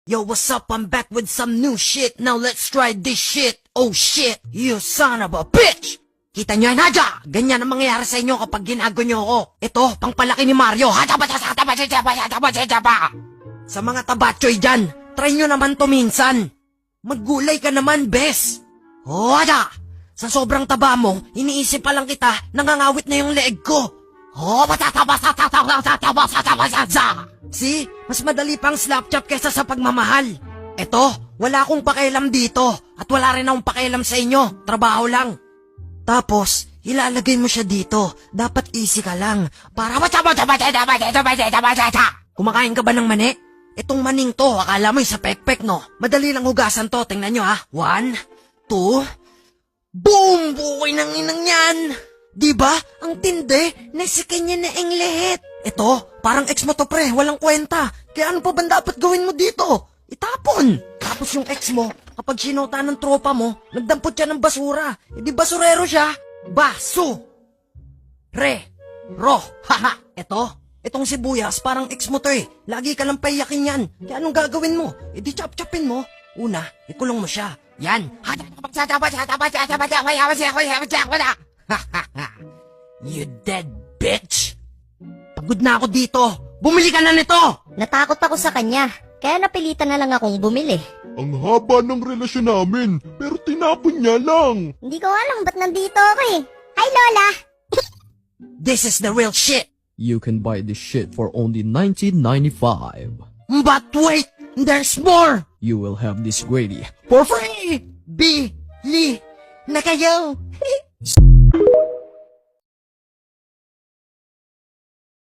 Yo, what's up? I'm back with some new shit. Now let's try this shit. Oh shit, you son of a bitch! Kita nyo yan, Hadya! Ganyan ang mangyayari sa inyo kapag ginago nyo ako. Ito, pangpalaki ni Mario. Sa mga tabatchoy dyan, try nyo naman to minsan. Maggulay ka naman, bes. Oh, Hadya! Sa sobrang taba mo, iniisip pa lang kita, nangangawit na yung leeg ko. Oh, see? Mas madali pang slap chop kesa sa pagmamahal. Eto, wala akong pakialam dito at wala rin akong pakialam sa inyo. Trabaho lang. Tapos, ilalagay mo siya dito. Dapat easy ka lang. Para kumakain ka ba ng mani? Itong maning to, akala mo sa pekpek, no? Madali lang hugasan to. Tingnan nyo, ha? 1, 2, boom! Bukoy ng inang yan! Diba? Ang tindi, nasikin niya na ang lahat. Ito, parang ex mo to pre, walang kwenta. Kaya ano pa ba dapat gawin mo dito? Itapon! Tapos yung ex mo, kapag sinota ng tropa mo, nagdampot siya ng basura. E di basurero siya? Baso! Ro! Haha! Itong sibuyas, parang ex mo to eh. Lagi ka lang paiyakin yan. Kaya anong gagawin mo? E di chop-chopin mo. Una, ikulong mo siya. Yan! You dead bitch! Pagod na ako dito! Bumili ka na nito! Natakot ako sa kanya, kaya napilitan na lang akong bumili. Ang haba ng relasyon namin, pero tinapon niya lang. Hindi ko alam ba't nandito ako eh. Hi Lola! This is the real shit! You can buy this shit for only $19.95. But wait! There's more! You will have this gravy For free! Bili na kayo!